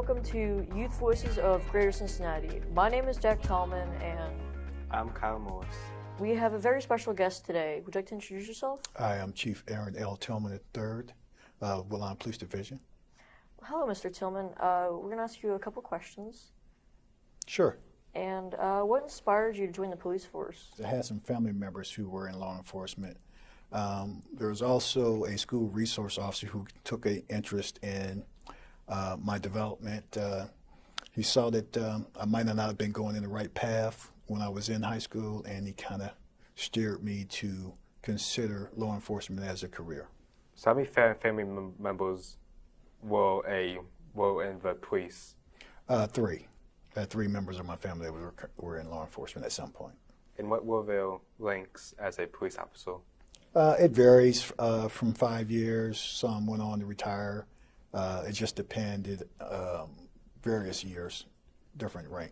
welcome to Youth Voices of Greater Cincinnati. My name is Jack Tillman, and I'm Kyle Morris. we have a very special guest today. Would you like to introduce yourself? I am Chief Aaron L. Tillman III, Woodlawn Police Division. Hello, Mr. Tillman. We're going to ask you a couple questions. Sure. And what inspired you to join the police force? I had some family members who were in law enforcement. There was also a school resource officer who took an interest in my development. He saw that I might not have been going in the right path when I was in high school, and he kind of steered me to consider law enforcement as a career. So how many family members were in the police? Three. I had three members of my family that were in law enforcement at some point. And what were their ranks as a police officer? It varies from 5 years. Some went on to retire. It just depended, various years, different rank.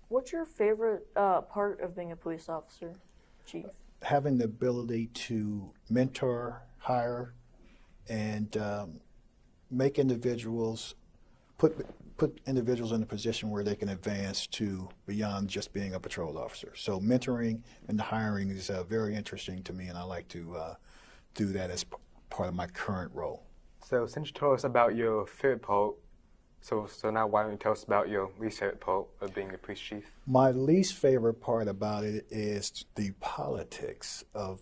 What's your favorite part of being a police officer, Chief? Having the ability to mentor, hire, and make individuals, put individuals in a position where they can advance to beyond just being a patrol officer. So mentoring and the hiring is very interesting to me, and I like to do that as part of my current role. So since you told us about your favorite part, so now why don't you tell us about your least favorite part of being a police chief? My least favorite part about it is the politics of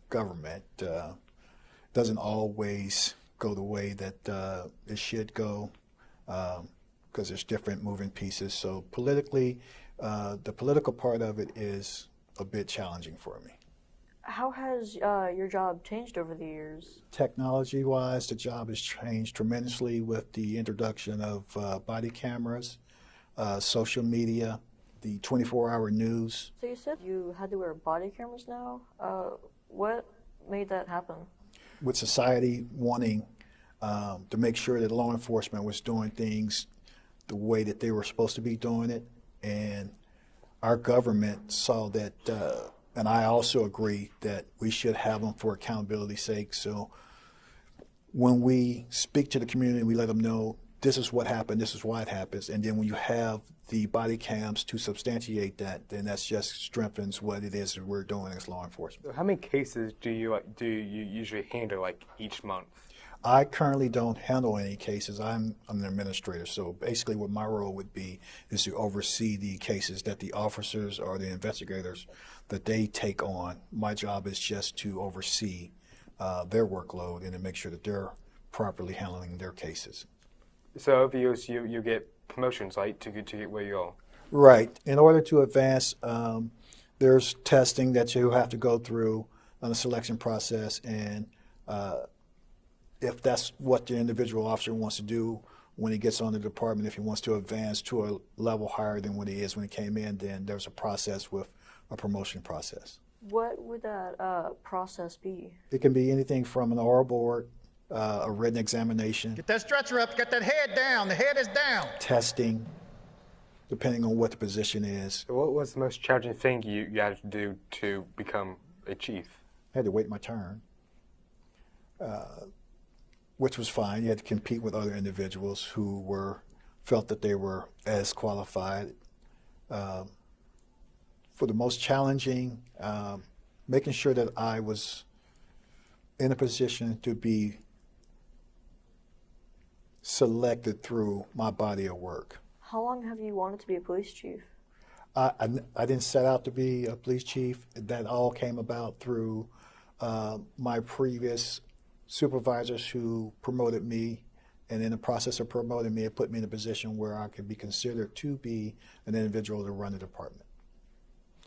government. Doesn't always go the way that it should go, because there's different moving pieces. So politically, the political part of it is a bit challenging for me. How has your job changed over the years? Technology-wise, the job has changed tremendously with the introduction of body cameras, social media, the 24-hour news. So you said you had to wear body cameras now. What made that happen? With society wanting to make sure that law enforcement was doing things the way that they were supposed to be doing it, and our government saw that, and I also agree that we should have them for accountability's sake. So when we speak to the community, we let them know this is what happened, this is why it happens, and then when you have the body cams to substantiate that, then that just strengthens what it is that we're doing as law enforcement. So how many cases do you usually handle each month? I currently don't handle any cases. I'm an administrator, so basically what my role would be is to oversee the cases that the officers or the investigators that they take on. My job is just to oversee their workload and to make sure that they're properly handling their cases. So over years you get promotions, right, to get where you are? Right. In order to advance, there's testing that you have to go through on the selection process, and if that's what the individual officer wants to do when he gets on the department, if he wants to advance to a level higher than what he is when he came in, then there's a process with a promotion process. What would that process be? It can be anything from an oral board, a written examination. Get that stretcher up, get that head down, the head is down. Testing, depending on what the position is. So what was the most challenging thing you had to do to become a chief? I had to wait my turn. Which was fine. You had to compete with other individuals who felt that they were as qualified. For the most challenging, making sure that I was in a position to be selected through my body of work. How long have you wanted to be a police chief? I didn't set out to be a police chief. That all came about through my previous supervisors who promoted me, and in the process of promoting me, it put me in a position where I could be considered to be an individual to run the department.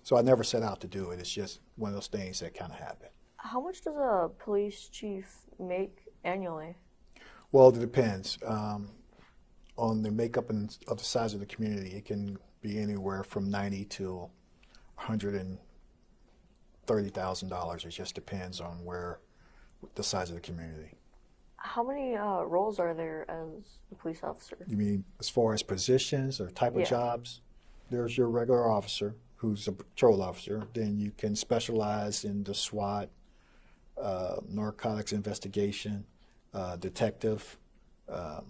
So I never set out to do it. It's just one of those things that kind of happened. How much does a police chief make annually? Well, it depends on the makeup of the size of the community. It can be anywhere from $90,000 to $130,000. It just depends on the size of the community. How many roles are there as a police officer? You mean as far as positions or type of jobs? There's your regular officer who's a patrol officer. Then you can specialize in the SWAT, narcotics investigation, detective,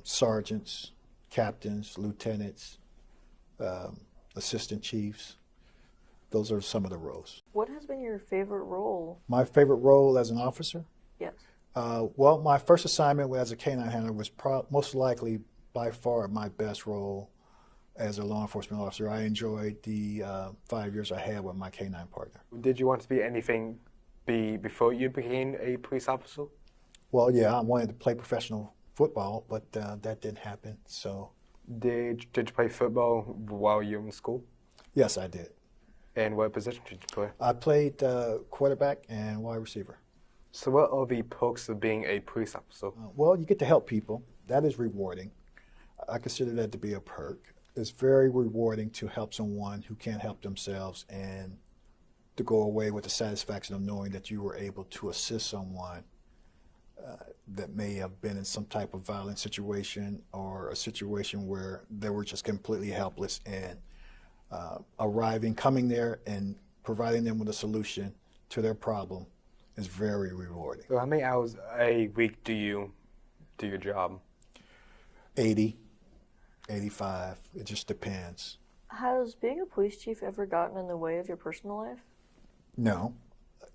sergeants, captains, lieutenants, assistant chiefs. Those are some of the roles. What has been your favorite role? My favorite role as an officer? Yes. Well, my first assignment as a canine handler was most likely by far my best role as a law enforcement officer. I enjoyed the 5 years I had with my canine partner. Did you want to be anything before you became a police officer? Well, yeah, I wanted to play professional football, but that didn't happen. So, Did you play football while you were in school? yes, I did. And what position did you play? I played quarterback and wide receiver. So what are the perks of being a police officer? Well, you get to help people. That is rewarding. I consider that to be a perk. It's very rewarding to help someone who can't help themselves and to go away with the satisfaction of knowing that you were able to assist someone that may have been in some type of violent situation or a situation where they were just completely helpless, and coming there and providing them with a solution to their problem is very rewarding. So how many hours a week do you do your job? 80, 85, it just depends. Has being a police chief ever gotten in the way of your personal life? No,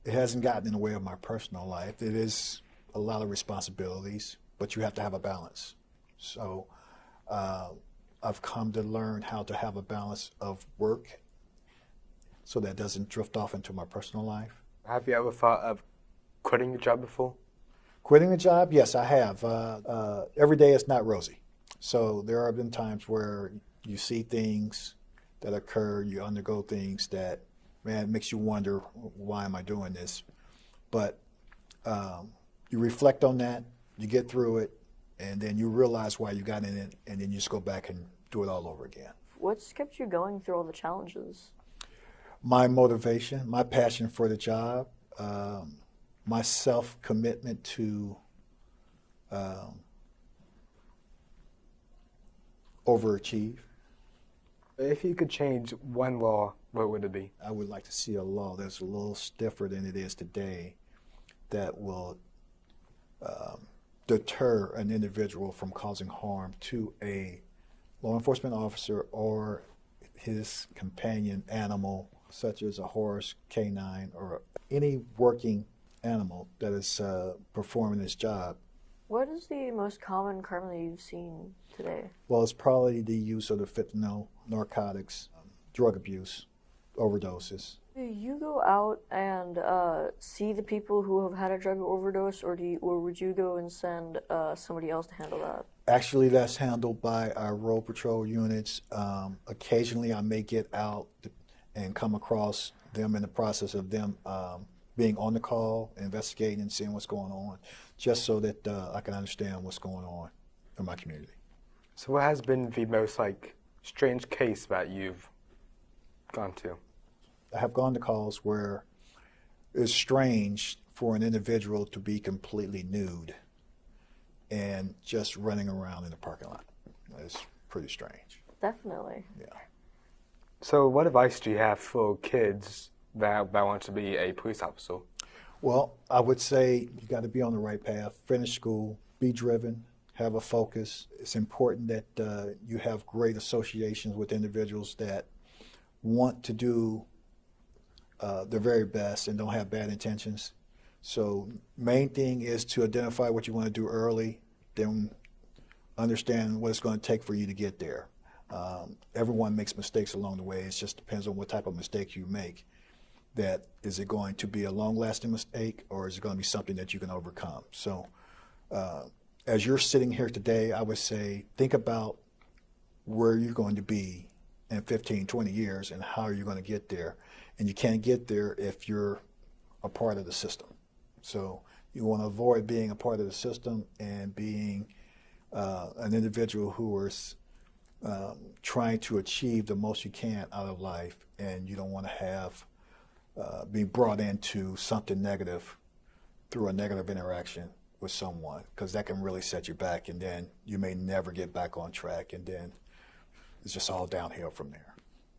it hasn't gotten in the way of my personal life. It is a lot of responsibilities, but you have to have a balance. So I've come to learn how to have a balance of work so that doesn't drift off into my personal life. Have you ever thought of quitting your job before? Quitting the job, yes, I have. Every day is not rosy. So there have been times where you see things that occur, you undergo things that, man, it makes you wonder, why am I doing this? But you reflect on that, you get through it, and then you realize why you got in it, and then you just go back and do it all over again. What's kept you going through all the challenges? My motivation, my passion for the job, my self-commitment to overachieve. If you could change one law, what would it be? I would like to see a law that's a little stiffer than it is today that will deter an individual from causing harm to a law enforcement officer or his companion animal, such as a horse, canine, or any working animal that is performing his job. What is the most common crime that you've seen today? Well, it's probably the use of the fentanyl, narcotics, drug abuse, overdoses. Do you go out and see the people who have had a drug overdose, or would you go and send somebody else to handle that? Actually, that's handled by our road patrol units. Occasionally, I may get out and come across them in the process of them being on the call, investigating and seeing what's going on, just so that I can understand what's going on in my community. So what has been the most strange case that you've gone to? I have gone to calls where it's strange for an individual to be completely nude and just running around in the parking lot. It's pretty strange. Definitely. Yeah. So what advice do you have for kids that want to be a police officer? Well, I would say you got to be on the right path, finish school, be driven, have a focus. It's important that you have great associations with individuals that want to do their very best and don't have bad intentions. So main thing is to identify what you want to do early, then understand what it's going to take for you to get there. Everyone makes mistakes along the way. It just depends on what type of mistake you make. That is it going to be a long-lasting mistake, or is it going to be something that you can overcome? So as you're sitting here today, I would say think about where you're going to be in 15, 20 years and how you're going to get there. And you can't get there if you're a part of the system. So you want to avoid being a part of the system and being an individual who is trying to achieve the most you can out of life, and you don't want to have be brought into something negative through a negative interaction with someone, because that can really set you back, and then you may never get back on track, and then it's just all downhill from there.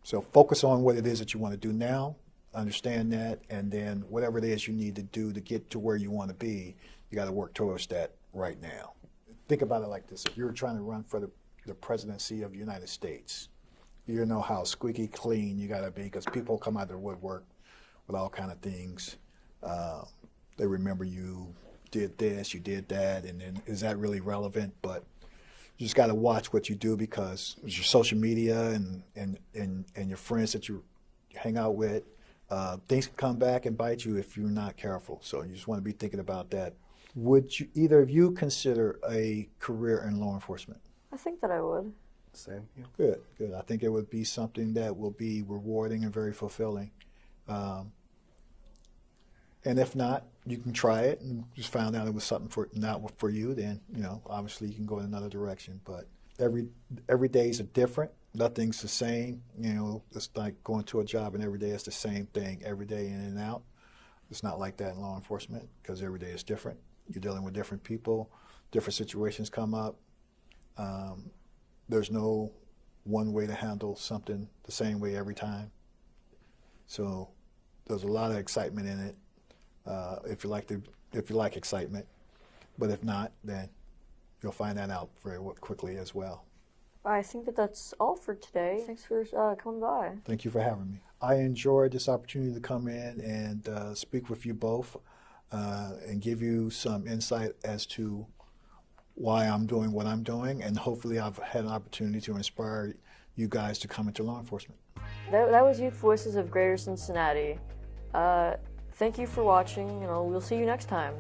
So focus on what it is that you want to do now, understand that, and then whatever it is you need to do to get to where you want to be, you got to work towards that right now. Think about it like this. If you're trying to run for the the presidency of the United States. You know how squeaky clean you got to be, because people come out of their woodwork with all kind of things. They remember you did this, you did that, and then is that really relevant? But you just got to watch what you do, because it's your social media and your friends that you hang out with. Things can come back and bite you if you're not careful. So you just want to be thinking about that. Would you, either of you, consider a career in law enforcement? I think that I would. Same. Yeah. Good, good. I think it would be something that will be rewarding and very fulfilling. And if not, you can try it and just found out it was something not for you. Then obviously you can go in another direction. But every day is different. Nothing's the same. It's like going to a job and every day is the same thing. Every day in and out. It's not like that in law enforcement, because every day is different. You're dealing with different people. Different situations come up. There's no one way to handle something the same way every time. So there's a lot of excitement in it. If you like excitement, but if not, then you'll find that out very quickly as well. I think that that's all for today. Thanks for coming by. Thank you for having me. I enjoyed this opportunity to come in and speak with you both and give you some insight as to why I'm doing what I'm doing, and hopefully I've had an opportunity to inspire you guys to come into law enforcement. That was Youth Voices of Greater Cincinnati. Thank you for watching. We'll see you next time.